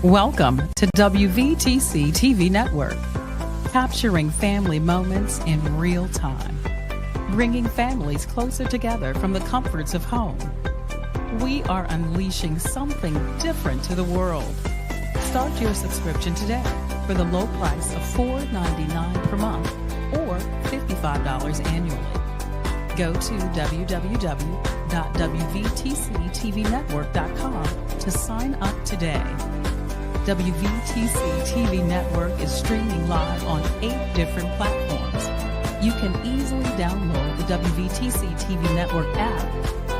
Welcome to WVTC TV Network, capturing family moments in real time, bringing families closer together from the comforts of home. We are unleashing something different to the world. Start your subscription today for the low price of $4.99 per month or $55 annually. Go to www.wvtctvnetwork.com to sign up today. WVTC TV Network is streaming live on 8 different platforms. You can easily download the WVTC TV Network app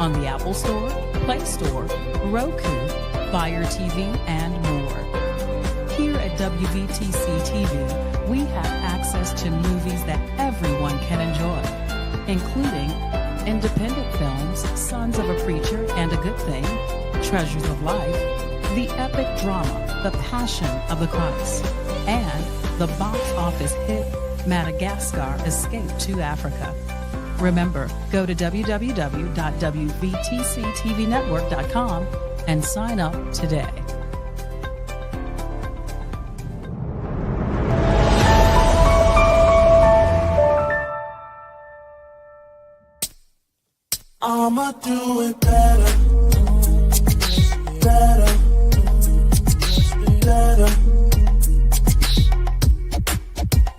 on the Apple Store, Play Store, Roku, Fire TV, and more. Here at WVTC TV, we have access to movies that everyone can enjoy, including independent films, Sons of a Preacher and a Good Thing, Treasures of Life, the epic drama, The Passion of the Christ, and the box office hit Madagascar Escape to Africa. Remember, go to www.wvtctvnetwork.com and sign up today. I'ma do it better, better, better.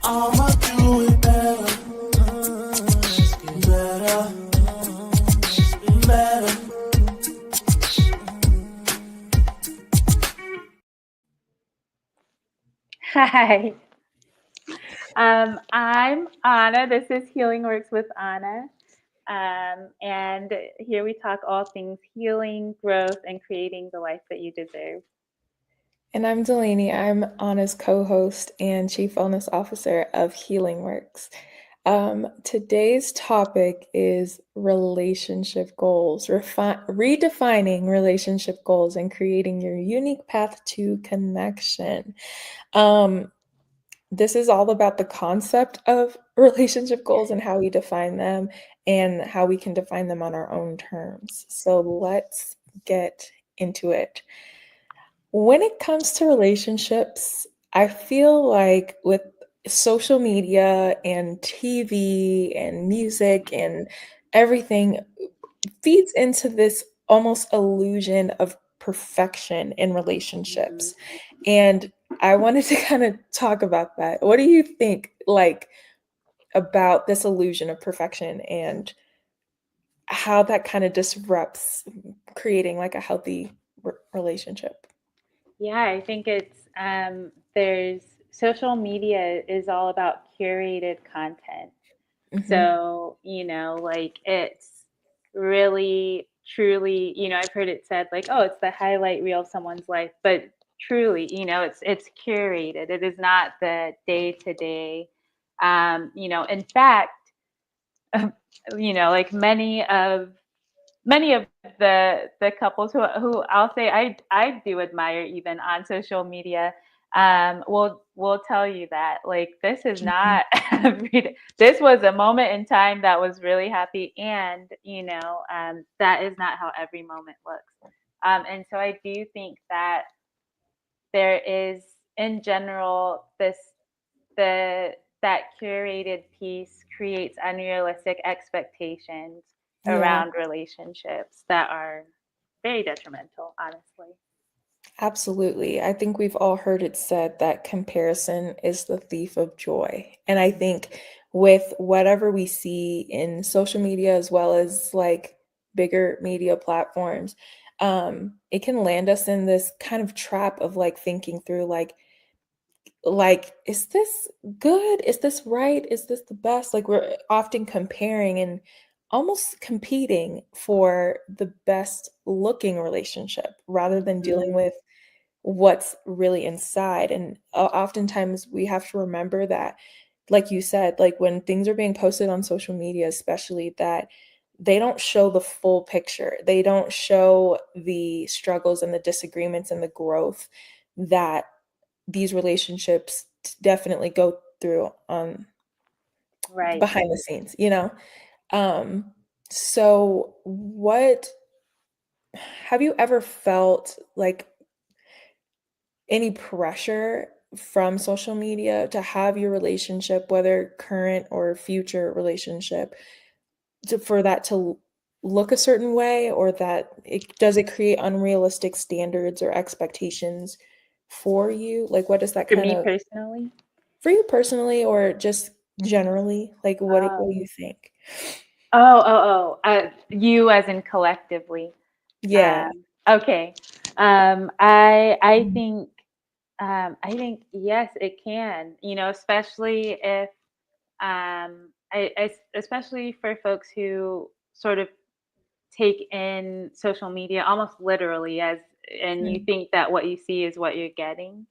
I'ma do it better, better, better. Hi, I'm Anna. This is Healing Works with Anna. And here we talk all things healing, growth, and creating the life that you deserve. And I'm Delaney. I'm Anna's co-host and Chief Wellness Officer of Healing Works. Today's topic is relationship goals, redefining relationship goals and creating your unique path to connection. This is all about the concept of relationship goals and how we define them and how we can define them on our own terms. So let's get into it. When it comes to relationships, I feel like with social media and TV and music and everything feeds into this almost illusion of perfection in relationships. And I wanted to kind of talk about that. What do you think, about this illusion of perfection and how that kind of disrupts creating like a healthy relationship? Yeah, I think it's there's social media is all about curated content. So, it's really, truly, I've heard it said like, oh, it's the highlight reel of someone's life, but truly, it's curated. It is not the day to day. In fact, like many of the couples who I'll say I do admire even on social media will tell you that like this is not this was a moment in time that was really happy, and that is not how every moment looks. And so I do think that there is in general that curated piece creates unrealistic expectations around relationships that are very detrimental, honestly. Absolutely. I think we've all heard it said that comparison is the thief of joy. And I think with whatever we see in social media as well as like bigger media platforms, it can land us in this kind of trap of like thinking through like is this good? Is this right? Is this the best? Like we're often comparing and almost competing for the best looking relationship rather than dealing with what's really inside. And oftentimes we have to remember that, like you said, like when things are being posted on social media, especially, that they don't show the full picture. They don't show the struggles and the disagreements and the growth that these relationships definitely go through on Right. behind the scenes, so what have you ever felt like any pressure from social media to have your relationship, whether current or future relationship, for that to look a certain way, or that does it create unrealistic standards or expectations for you? Like, what does that For kind me of, personally. for you personally, or just generally, like what do Oh, you think? you as in collectively. Yeah. Okay. Mhm. I think yes, it can. You know, especially if especially for folks who sort of take in social media almost literally as, and you Mm. think that what you see is what you're getting.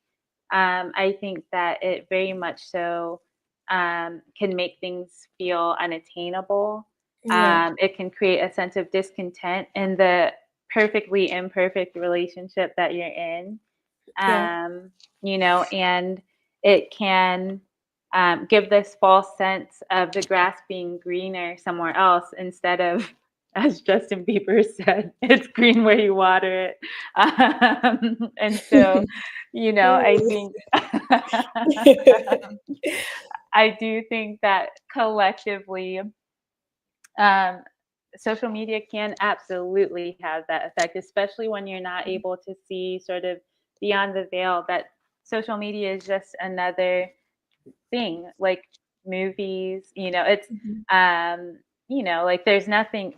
I think that it very much so can make things feel unattainable. Yeah. It can create a sense of discontent in the perfectly imperfect relationship that you're in. Yeah. um, you know, and it can give this false sense of the grass being greener somewhere else instead of, as Justin Bieber said, it's green where you water it. And so, you know, I think I do think that collectively, um, social media can absolutely have that effect, especially when you're not able to see sort of beyond the veil that social media is just another thing, like movies. You know, it's Mhm. you know, like there's nothing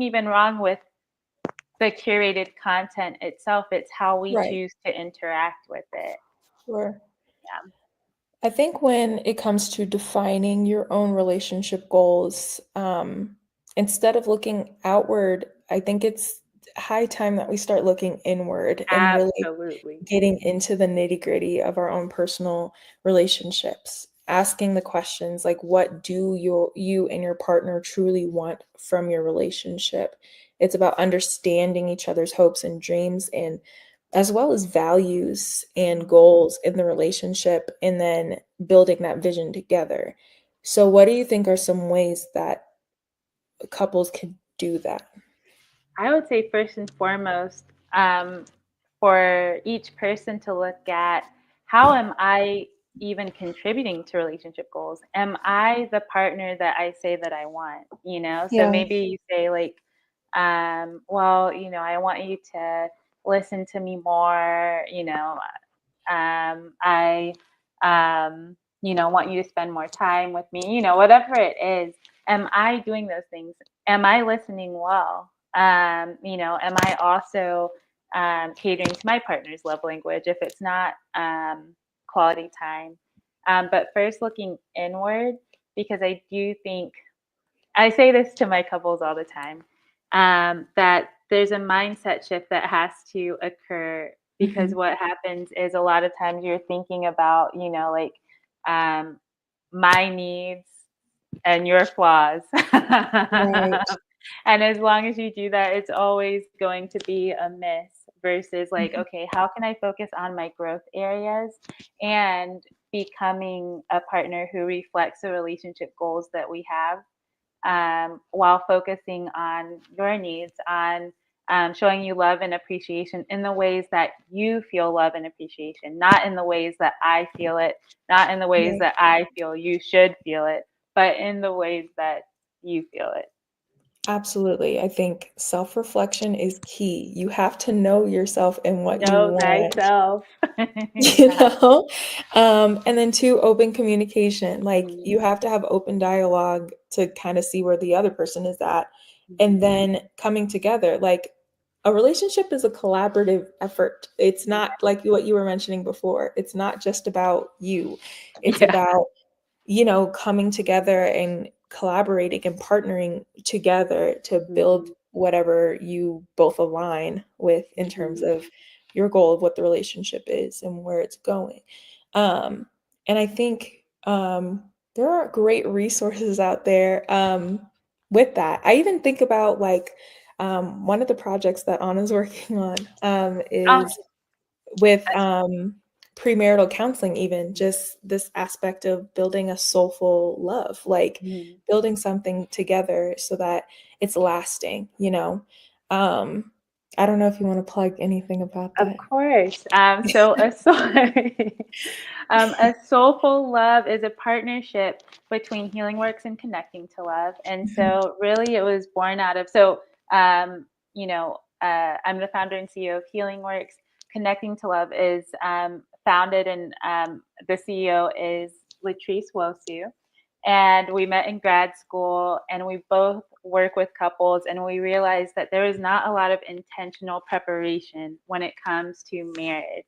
even wrong with the curated content itself. It's how we Right. choose to interact with it. Sure. Yeah. I think when it comes to defining your own relationship goals, instead of looking outward, I think it's high time that we start looking inward and really Absolutely. getting into the nitty-gritty of our own personal relationships. Asking the questions like, what do you and your partner truly want from your relationship? It's about understanding each other's hopes and dreams, and as well as values and goals in the relationship, and then building that vision together. So what do you think are some ways that couples could do that? I would say first and foremost, um, for each person to look at, how am I even contributing to relationship goals? Am I the partner that I say that I want? You know, so Yeah. maybe you say like, well, you know, I want you to listen to me more. You know, I, you know, want you to spend more time with me. You know, whatever it is, am I doing those things? Am I listening well? You know, am I also catering to my partner's love language if it's not quality time? But first, looking inward, because I do think I say this to my couples all the time, that there's a mindset shift that has to occur, because Mhm. what happens is a lot of times you're thinking about, you know, like um, my needs and your flaws. Right. And as long as you do that, it's always going to be a miss versus like, Mhm. okay, how can I focus on my growth areas and becoming a partner who reflects the relationship goals that we have, while focusing on your needs, on showing you love and appreciation in the ways that you feel love and appreciation, not in the ways that I feel it, not in the ways Yeah. that I feel you should feel it, but in the ways that you feel it. Absolutely. I think self-reflection is key. You have to know yourself and what you Know want. thyself. You Yeah. know? And then two, open communication. Like, Mhm. you have to have open dialogue to kind of see where the other person is at. And Mhm. then coming together. Like, a relationship is a collaborative effort. It's Yeah. not like what you were mentioning before. It's not just about you. It's Yeah. about, coming together and collaborating and partnering together to build Mhm. whatever you both align with in terms Mhm. of your goal of what the relationship is and where it's going. Um, and I think there are great resources out there with that. I even think about like one of the projects that Anna's working on Oh, is with that's premarital counseling, even just this aspect of building a soulful love, like mhm. building something together so that it's lasting. Um I don't know if you want to plug anything about Of that. course. A Soulful Love is a partnership between Healing Works and Connecting to Love. And Mhm. so, really, it was born out of I'm the founder and CEO of Healing Works. Connecting to Love is founded, and the CEO is Latrice Wosu. And we met in grad school, and we both work with couples, and we realized that there is not a lot of intentional preparation when it comes to marriage.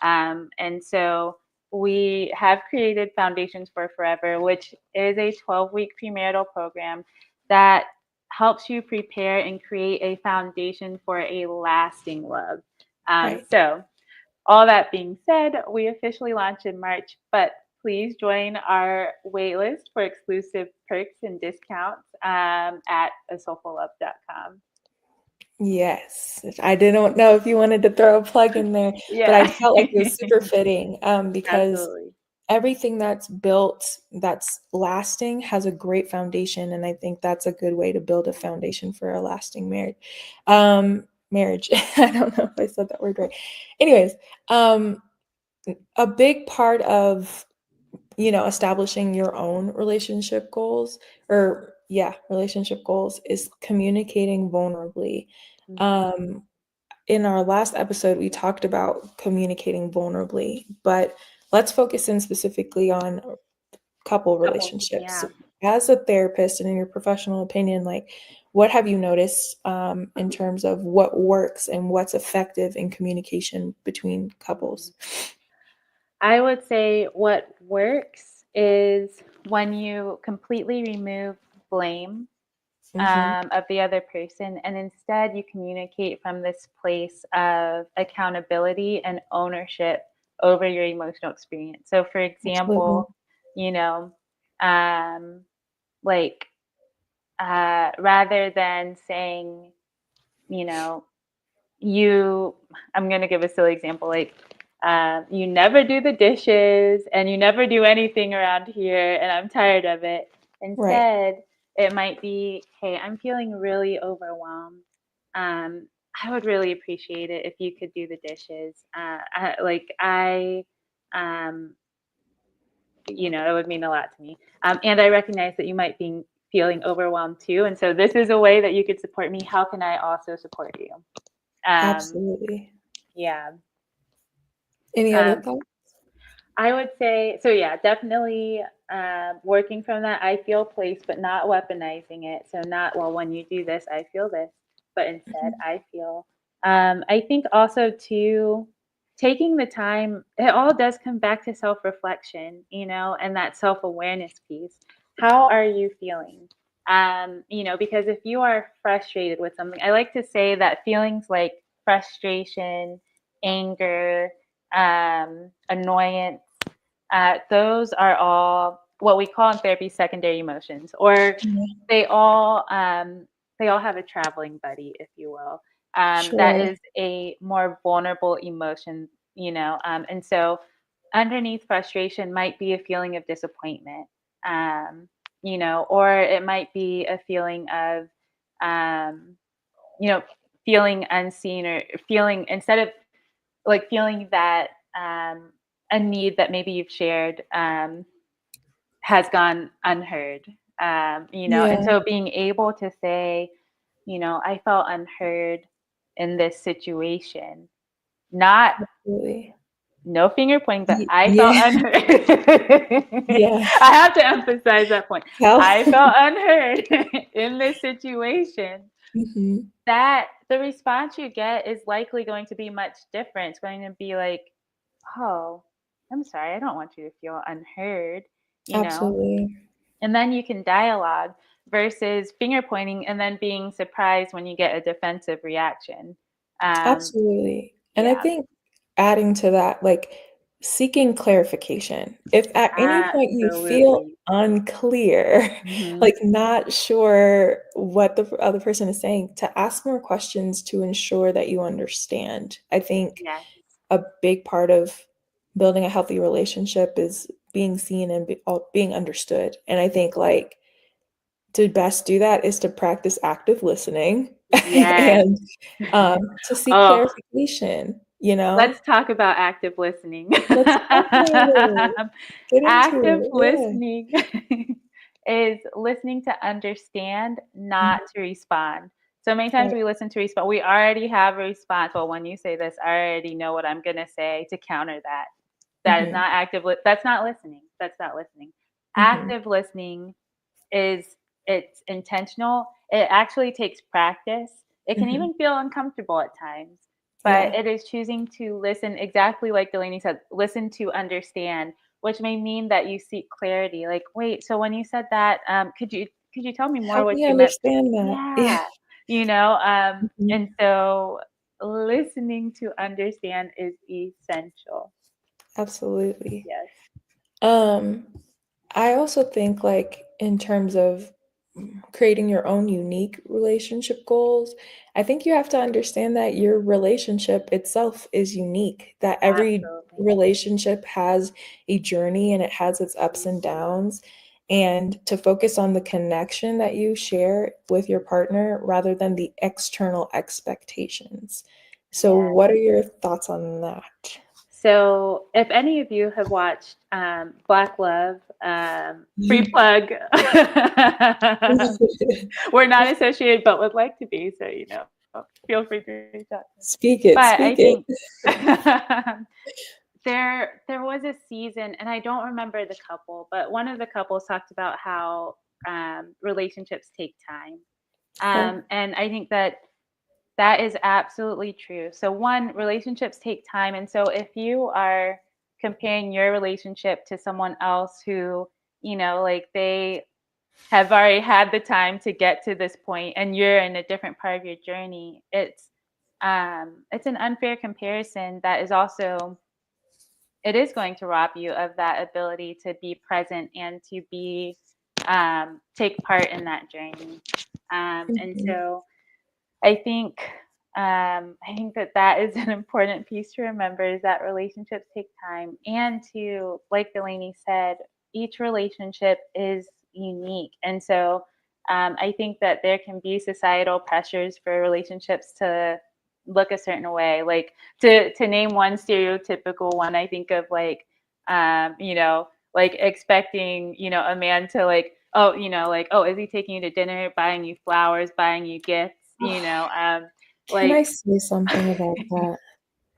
And so we have created Foundations for Forever, which is a 12-week premarital program that helps you prepare and create a foundation for a lasting love. Right. So all that being said, we officially launch in March, but please join our waitlist for exclusive perks and discounts at asoulfullove.com. Yes. I didn't know if you wanted to throw a plug in there, but I Yeah, felt like it was super fitting because absolutely. everything that's built that's lasting has a great foundation, and I think that's a good way to build a foundation for a lasting marriage. I don't know if I said that word right. Anyways, a big part of establishing your own relationship goals is communicating vulnerably. Mhm. um in our last episode, we talked about communicating vulnerably, but let's focus in specifically on couple relationships. Yeah. As a therapist and in your professional opinion, like what have you noticed in terms of what works and what's effective in communication between couples? I would say what works is when you completely remove blame Hmm. of the other person, and instead you communicate from this place of accountability and ownership over your emotional experience. So, for Absolutely. example, you know, um, like rather than saying, you know, you I'm going to give a silly example, like you never do the dishes and you never do anything around here and I'm tired of it. Right. Instead, it might be, hey, I'm feeling really overwhelmed. um, I would really appreciate it if you could do the dishes. Um, it would mean a lot to me. And I recognize that you might be feeling overwhelmed too, and so this is a way that you could support me. How can I also support you? um, Absolutely. yeah. Any other Um, thoughts? I would say so. Yeah, definitely working from that I feel place, but not weaponizing it. So not, well, when you do this, I feel this, but instead Mhm. I feel. I think also too, taking the time. It all does come back to self reflection, and that self awareness piece. How are you feeling? Because if you are frustrated with something, I like to say that feelings like frustration, anger, annoyance, those are all what we call in therapy secondary emotions, or Yeah. they all um, they all have a traveling buddy, if you will. That Sure. is a more vulnerable emotion, and so underneath frustration might be a feeling of disappointment, or it might be a feeling of um, you know, feeling unseen, or feeling, instead of like feeling that a need that maybe you've shared has gone unheard. And Yeah. so being able to say, I felt unheard in this situation, not Absolutely. no finger pointing, but I felt Yeah. unheard. Yeah. I have to emphasize that point. Self. I felt unheard in this situation. Mhm. That the response you get is likely going to be much different. It's going to be like, "Oh, I'm sorry. I don't want you to feel unheard," you know? Absolutely. And then you can dialogue versus finger pointing and then being surprised when you get a defensive reaction. Um, Absolutely. And I yeah, think adding to that, like seeking clarification. If at any point you feel absolutely. unclear, Mhm. like not sure what the other person is saying, to ask more questions to ensure that you understand. I think Yes. a big part of building a healthy relationship is being seen and being understood. And I think like to best do that is to practice active listening. Yes. and to seek Oh, clarification, you know? let's talk about active listening. Let's talk about it. Get into Active it. Yeah. listening is listening to understand, Mhm. not to respond. So many times Right. we listen to respond. We already have a response. Well, when you say this, I already know what I'm gonna say to counter that. That is Mhm. not active. That's not listening. That's not listening. Mhm. Active listening is it's intentional. It actually takes practice. It can Mhm. even feel uncomfortable at times, but Yeah. it is choosing to listen exactly like Delaney said, listen to understand, which may mean that you seek clarity. Like, wait, so when you said that, could you tell me more Help what me you meant? understand that. Yeah. Yeah, Mhm. and so listening to understand is essential. Absolutely. Yes. Um, I also think like in terms of creating your own unique relationship goals, I think you have to understand that your relationship itself is unique, that every Absolutely. relationship has a journey and it has its ups and downs. And to focus on the connection that you share with your partner rather than the external expectations. So, Yeah. what are your thoughts on that? So, if any of you have watched Black Love, free plug, we're not associated, but would like to be. So, feel free to reach out. Speak it, But speak I it. think there was a season, and I don't remember the couple, but one of the couples talked about how relationships take time, Okay. and I think that is absolutely true. So, one, relationships take time. And so, if you are comparing your relationship to someone else who, like they have already had the time to get to this point and you're in a different part of your journey, it's an unfair comparison that is also it is going to rob you of that ability to be present and to be take part in that journey. And Mhm. so I think that is an important piece to remember is that relationships take time and to, like Delaney said, each relationship is unique. And so I think that there can be societal pressures for relationships to look a certain way. Like to name one stereotypical one, I think of like expecting, a man to like, is he taking you to dinner, buying you flowers, buying you gifts, Can I like, say something about that?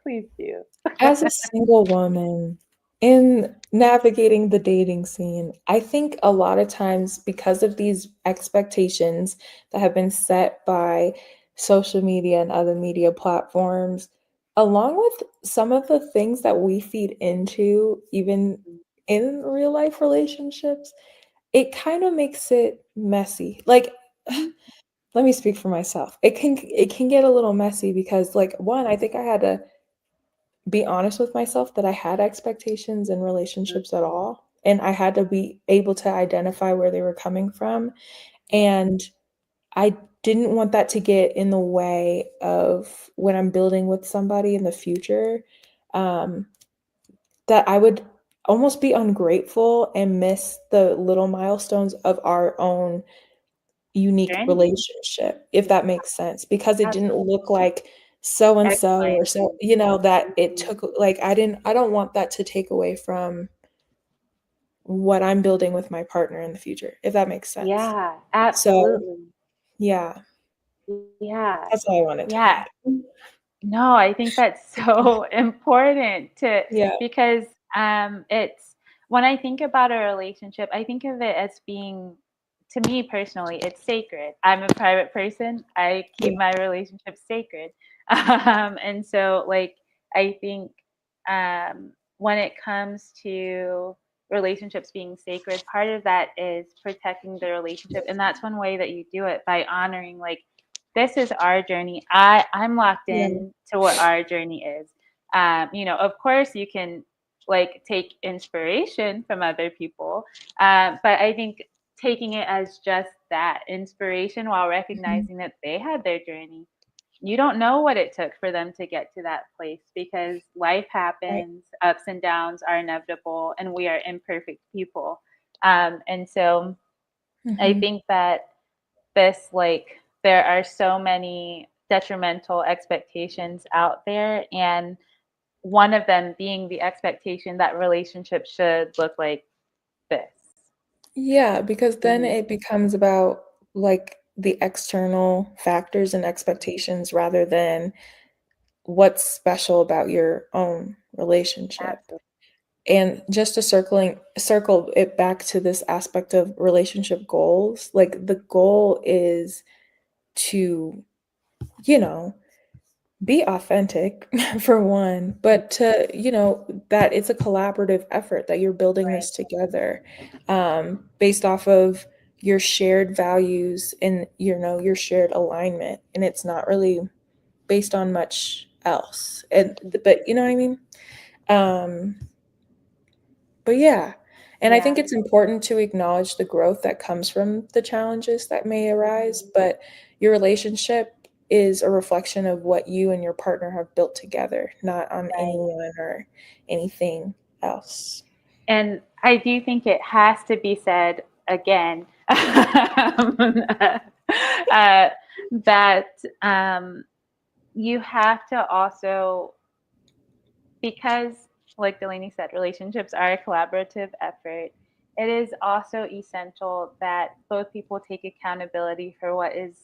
please do. As a single woman in navigating the dating scene, I think a lot of times because of these expectations that have been set by social media and other media platforms, along with some of the things that we feed into, even in real life relationships, it kind of makes it messy. Like, let me speak for myself. It can get a little messy because like one, I think I had to be honest with myself that I had expectations in relationships at all, and I had to be able to identify where they were coming from, and I didn't want that to get in the way of when I'm building with somebody in the future, um, that I would almost be ungrateful and miss the little milestones of our own unique Journey. relationship, if Yeah, that makes sense, because it didn't absolutely. look like so and X, so Y, or and so, Z. that it Mhm. took like I don't want that to take away from what I'm building with my partner in the future, if that makes sense. Yeah, So, absolutely. yeah, Yeah, that's all I wanted to yeah. add. No, I think that's so important Yeah, because it's when I think about a relationship, I think of it as being to me personally, it's sacred. I'm a private person. I keep yeah, my relationships sacred. And so like I think when it comes to relationships being sacred, part of that is protecting the relationship. And that's one way that you do it by honoring like this is our journey. I'm locked yeah, in to what our journey is. Of course, you can like take inspiration from other people, but I think taking it as just that inspiration while mhm, recognizing that they had their journey. You don't know what it took for them to get to that place because life right, happens, ups and downs are inevitable, and we are imperfect people. And so I mhm, think that this like there are so many detrimental expectations out there, and one of them being the expectation that relationships should look like this. Yeah, because then Mhm. it becomes about like the external factors and expectations rather than what's special about your own relationship. Absolutely. And just to circle it back to this aspect of relationship goals, like the goal is to, you know, be authentic for one, but to, that it's a collaborative effort that you're building Right. this together, based off of your shared values and, your shared alignment. And it's not really based on much else. But you know what I mean? Um, but yeah. And I think Yeah. it's important to acknowledge the growth that comes from the challenges that may arise, but your relationship is a reflection of what you and your partner have built together, not on Right. anyone or anything else. And I do think it has to be said again uh, that you have to also, because, like Delaney said, relationships are a collaborative effort. It is also essential that both people take accountability for what is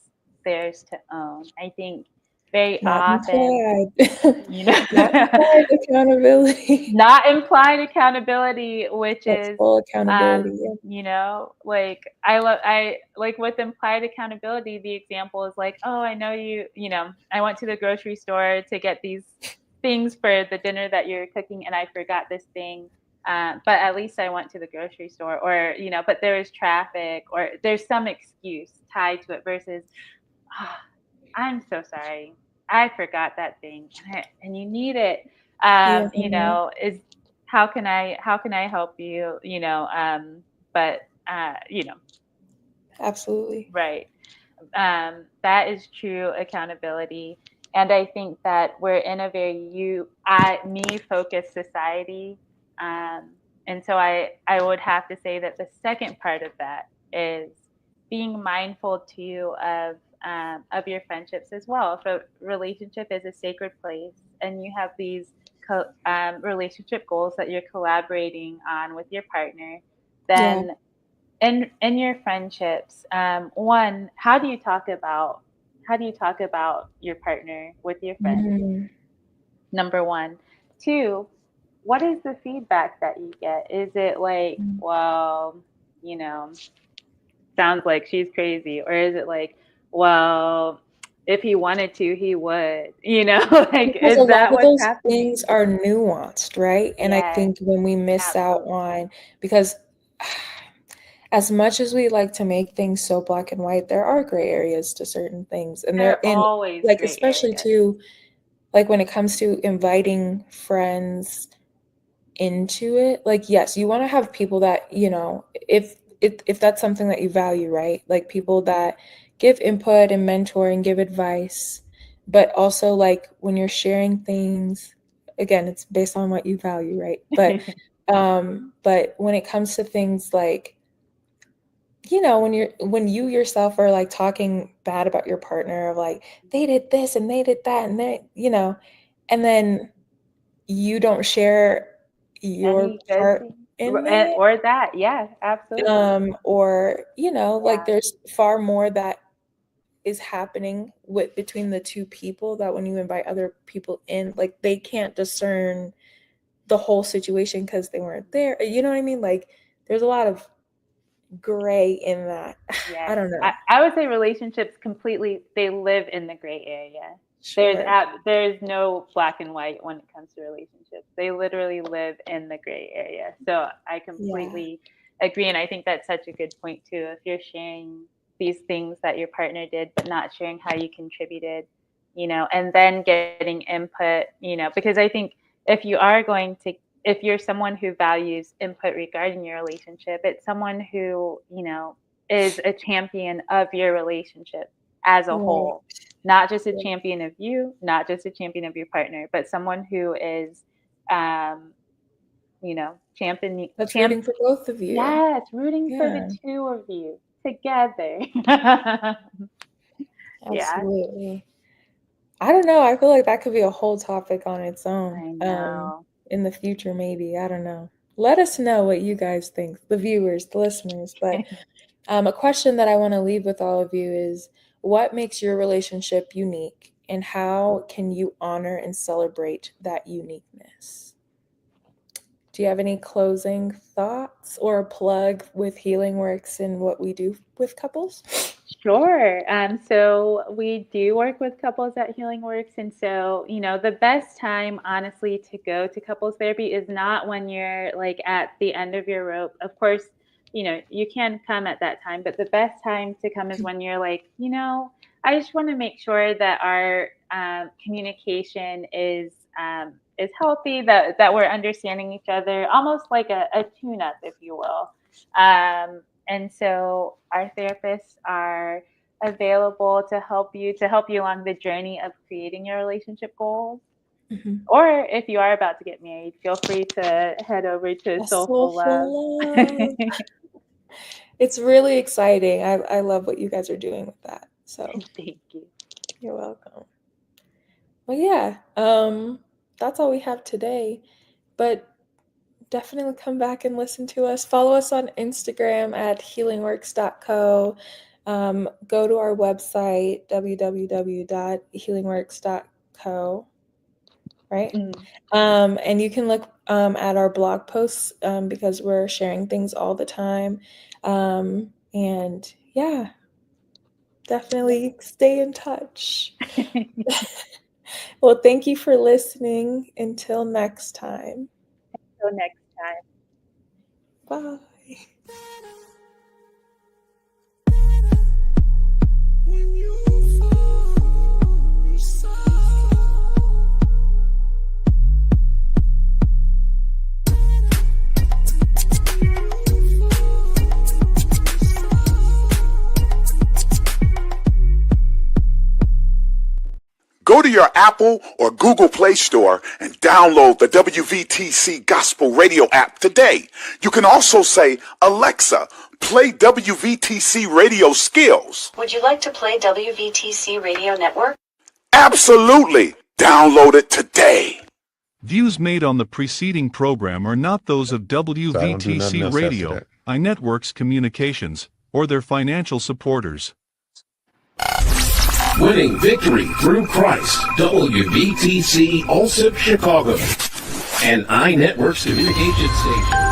theirs to own. I think very Not often, implied. you know, Not implied accountability. not implied accountability, which That's is, full accountability. Yeah. like I like with implied accountability, the example is like, oh, I know I went to the grocery store to get these things for the dinner that you're cooking, and I forgot this thing. But at least I went to the grocery store, or but there was traffic, or there's some excuse tied to it. Versus, "Ah, I'm so sorry, I forgot that thing, and you need it. Yeah. Is how can I help you? But Absolutely. right. That is true accountability. And I think that we're in a very me focused society. Um, and so I would have to say that the second part of that is being mindful too of your friendships as well. If a relationship is a sacred place and you have these relationship goals that you're collaborating on with your partner, Yeah. then in your friendships, one, how do you talk about your partner with your friends? Mm. Number one. Two, what is the feedback that you get? Is it like, Mm. well, you know, sounds like she's crazy, or is it like, well, if he wanted to, he would, like, Because a is lot that of what's those happening? things are nuanced, right? And I Yes, think when we miss out absolutely. on, because as much as we like to make things so black and white, there are gray areas to certain things. And There they're are in, always like, gray especially areas. too, like when it comes to inviting friends into it, like, yes, you want to have people that, if that's something that you value, right? Like people that give input and mentor and give advice, but also like when you're sharing things, again, it's based on what you value, right? But when it comes to things like, when you yourself are like talking bad about your partner, of like they did this and they did that and and then you don't share your Any good part thing? in that, Or that, yeah, absolutely. or like Yeah, there's far more that is happening with between the two people, that when you invite other people in, like they can't discern the whole situation because they weren't there, you know what I mean? Like there's a lot of gray in that. I yes. don't I know. I would say relationships completely, they live in the gray area. Sure. There's no black and white when it comes to relationships. They literally live in the gray area. So I Yeah. completely agree, and I think that's such a good point too. If you're sharing these things that your partner did, but not sharing how you contributed, and then getting input, because I think if you are going to if you're someone who values input regarding your relationship, it's someone who, is a champion of your relationship as a Right. whole, not just a Right. champion of you, not just a champion of your partner, but someone who is, um, That's rooting for both of you. yes, rooting for the Yeah. two of you together. Yeah, Absolutely. I don't know. I feel like that could be a whole topic on its I own. know. In the future, maybe. I don't know. Let us know what you guys think, the viewers, the listeners. But a question that I want to leave with all of you is, what makes your relationship unique, and how can you honor and celebrate that uniqueness? Do you have any closing thoughts or a plug with Healing Works and what we do with couples? Sure. So we do work with couples at Healing Works. And so, the best time, honestly, to go to couples therapy is not when you're like at the end of your rope. Of course, you can come at that time, but the best time to come is when you're like, I just want to make sure that our communication is healthy, that we're understanding each other, almost like a tune-up, if you will. And so our therapists are available to help you along the journey of creating your relationship goals. Or if you are about to get married, feel free to head over to Soulful Love. It's really exciting. I love what you guys are doing with that. So Thank you. you're welcome. Well, yeah, that's all we have today. But definitely come back and listen to us. Follow us on Instagram at healingworks.co. Go to our website, www.healingworks.co. Right? And you can look at our blog posts because we're sharing things all the time. And yeah, definitely stay in touch. Well, thank you for listening. Until next time. Until next time. Bye. When you fall, you saw. Go to your Apple or Google Play Store and download the WVTC Gospel Radio app today. You can also say, Alexa, play WVTC Radio Skills. Would you like to play WVTC Radio Network? Absolutely. Download it today. Views made on the preceding program are not those of WVTC Radio, iNetworks Communications, or their financial supporters. Winning victory through Christ, WVTC Allsip Chicago, and iNetworks Communication Station.